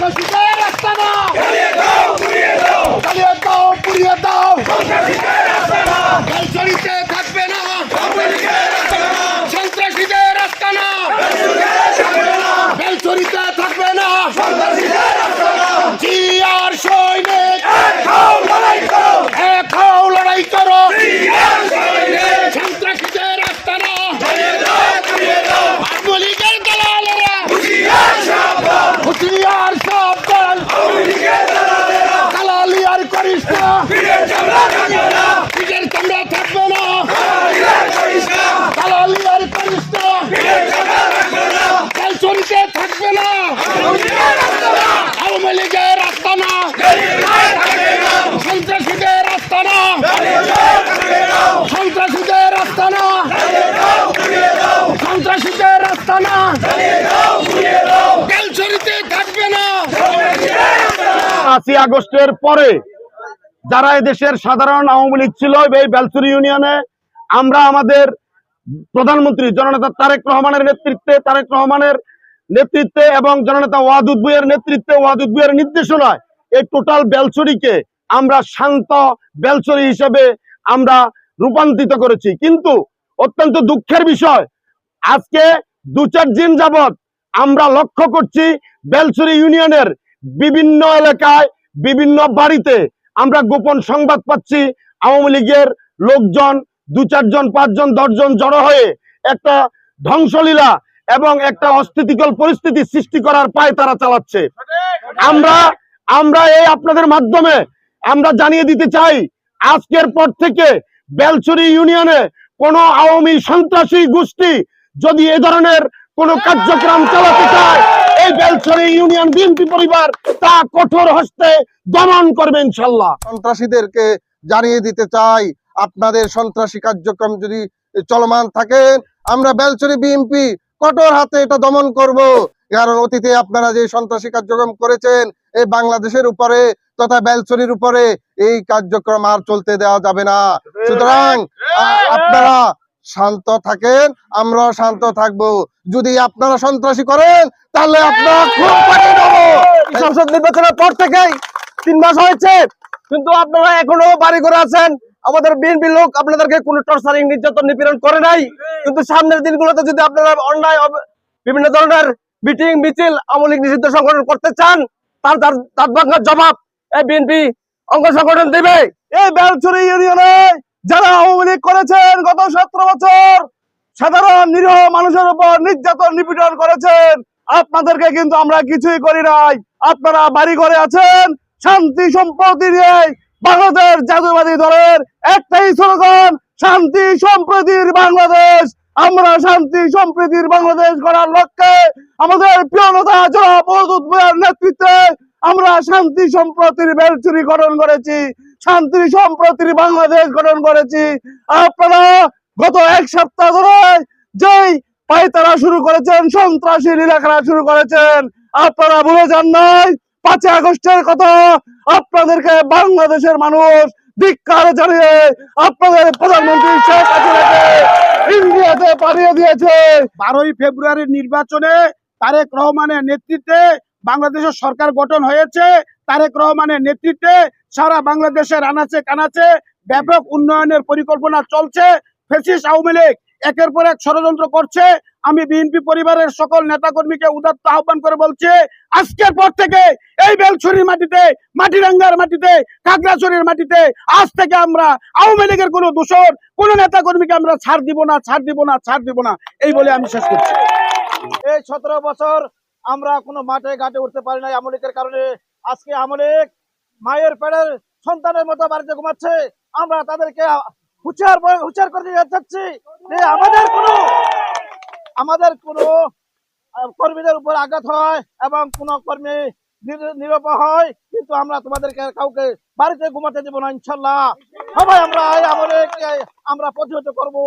সন্ত্রাসীদের আস্তানা জ্বালিয়ে দাও পুড়িয়ে দাও বেলছড়িতে থাকবে না সন্ত্রাসীদের আস্তানা বেলছড়িতে থাকবে না জিয়ার সৈনিক এক হও লড়াই করো সন্ত্রাসীদের আস্তানা আওয়ামী লীগের দালালেরা হুঁশিয়ার সাবধান দালালি আর করিস না নিজের চামড়া থাকবে না দালালি আর করিস না বেলছড়িতে থাকবে না আওয়ামী লীগের আস্তানা সন্ত্রাসীদের আস্তানা সন্ত্রাসীদের আস্তানা সন্ত্রাসীদের আস্তানা বেলছড়িতে থাকবে না। 5ই আগস্টের পরে যারা এদেশের সাধারণ আওয়ামী লীগ ছিল এই বেলছড়ি ইউনিয়নে আমরা আমাদের প্রধানমন্ত্রী জননেতা তারেক রহমানের নেতৃত্বে এবং জননেতা ওয়াদুদ ভূঁইয়ার নেতৃত্বে ওয়াদুদ ভূঁইয়ার নির্দেশনায় এই টোটাল বেলছড়িকে আমরা শান্ত বেলছড়ি হিসেবে আমরা রূপান্তরিত করেছি। কিন্তু অত্যন্ত দুঃখের বিষয় আজকে 2-4 দিন যাবত আমরা লক্ষ্য করছি বেলছড়ি ইউনিয়নের বিভিন্ন এলাকায় বিভিন্ন বাড়িতে আমরা গোপন সংবাদ পাচ্ছি আওয়ামী লীগের লোকজন 2-4 জন 5 জন 10 জন জড়ো হয়ে একটা ধ্বংসলীলা এবং একটা অস্থিতিকর পরিস্থিতি সৃষ্টি করার পায় তারা চালাচ্ছে। আমরা এই আপনাদের মাধ্যমে আমরা জানিয়ে দিতে চাই আজকের পর থেকে বেলছড়ি ইউনিয়নে কোনো আওয়ামী সন্ত্রাসী গোষ্ঠী যদি এ ধরনের কোন কার্যক্রম চালাতে চায় এই বেলছড়ি ইউনিয়ন বিএনপি পরিবার তা কঠোর হস্তে দমন করবে ইনশাআল্লাহ। সন্ত্রাসীদেরকে জানিয়ে দিতে চাই আপনাদের সন্ত্রাসী কার্যক্রম যদি চলমান থাকে আমরা বেলছড়ি বিএনপি কঠোর হাতে এটা দমন করব। কারণ অতীতে আপনারা যে সন্ত্রাসী কার্যক্রম করেছেন এই বাংলাদেশের উপরে তথা বেলছড়ির উপরে এই কার্যক্রম আর চলতে দেওয়া যাবে না। সুতরাং আপনারা শান্ত থাকেন, আমরাও শান্ত থাকবো। যদি আপনারা সন্ত্রাসী করেন তাহলে আপনারা খুব পাঠিয়ে দেবো। সংসদ নির্বাচনের পর থেকেই 3 মাস হয়েছে কিন্তু আপনারা এখনো বাড়ি করে আছেন। আমাদের বিএনপি লোক আপনাদেরকে কোনো টর্চারিং নির্যাতন নিপীড়ন করে নাই, কিন্তু সামনের দিনগুলোতে যদি আপনারা অন্যায় বিভিন্ন ধরনের মিটিং মিছিল আওয়ামী লীগ নিষিদ্ধ সংগঠন করতে চান তার ভাঙার জবাব এই বিএনপি অঙ্গ সংগঠন দেবে। এই বেলছড়ি ইউনিয়নে যারা আওয়ামী লীগ করেছেন গত 17 বছর সাধারণ নিরীহ মানুষের উপর নির্যাতন নিপীড়ন করেছেন, আপনাদেরকে কিন্তু আমরা কিছুই করি নাই। আপনারা বাড়ি ঘরে আছেন শান্তি সম্প্রীতি নিয়ে। বাংলাদেশ জাতীয়তাবাদী দলের একটাই স্লোগান শান্তি সম্প্রীতির বাংলাদেশ। আমরা শান্তি সম্প্রীতির বাংলাদেশ গড়ার লক্ষ্যে আমাদের প্রিয় নেতা জনাব ওয়াদুদ ভূঁইয়ার নেতৃত্বে আমরা শান্তি সম্প্রীতির বেলছড়ি গঠন করেছি, শান্তি সম্প্রীতির বাংলাদেশ গঠন করেছি। আপনারা গত 1 সপ্তাহ ধরে যেই পায়তারা শুরু করেছেন সন্ত্রাসী লীলাখেলা শুরু করেছেন আপনারা ভুলে যান নাই 5 আগস্টের কথা। আপনাদেরকে বাংলাদেশের মানুষ ধিক্কার জানিয়ে আপনাদের প্রধানমন্ত্রী শেখ হাসিনাকে ইন্ডিয়াতে পাঠিয়ে দিয়েছে। 12ই ফেব্রুয়ারির নির্বাচনে তারেক রহমানের নেতৃত্বে বাংলাদেশের সরকার গঠন হয়েছে। তারেক রহমানের নেতৃত্বে সারা বাংলাদেশের আনাচে কানাচে ব্যাপক উন্নয়নের পরিকল্পনা চলছে। ফ্যাসিস্ট আওয়ামী লীগ একের পর এক ষড়যন্ত্র করছে। আমি বিএনপি পরিবারের সকল নেতাকর্মীকে উদাত্ত আহ্বান করে বলছি আজকের পর থেকে এই বেলছড়ির মাটিতে, মাটিরাঙ্গার মাটিতে, খাগড়াছড়ির মাটিতে আজ থেকে আমরা আওয়ামী লীগের কোনো দোষর কোনো নেতাকর্মীকে আমরা ছাড় দিব না এই বলে আমি শেষ করছি। এই 17 বছর আমরা কোনো মাঠে ঘাটে উঠতে পারি নাই আওয়ামী লীগের কারণে। আজকে আওয়ামী লীগ মায়ের পেটের সন্তানের মতো বাড়িতে ঘুমাচ্ছে। আমরা তাদেরকে হুঁশিয়ার করে দিয়ে যাচ্ছি যে আমাদের কোনো কর্মীদের উপর আঘাত হয় এবং কোনো কর্মী নিরপরাধ হয় কিন্তু আমরা তোমাদেরকে কাউকে বাড়িতে ঘুমাতে দেব না ইনশাল্লাহ। সবাই আমরা আওয়ামী লীগকে আমরা প্রতিহত করবো।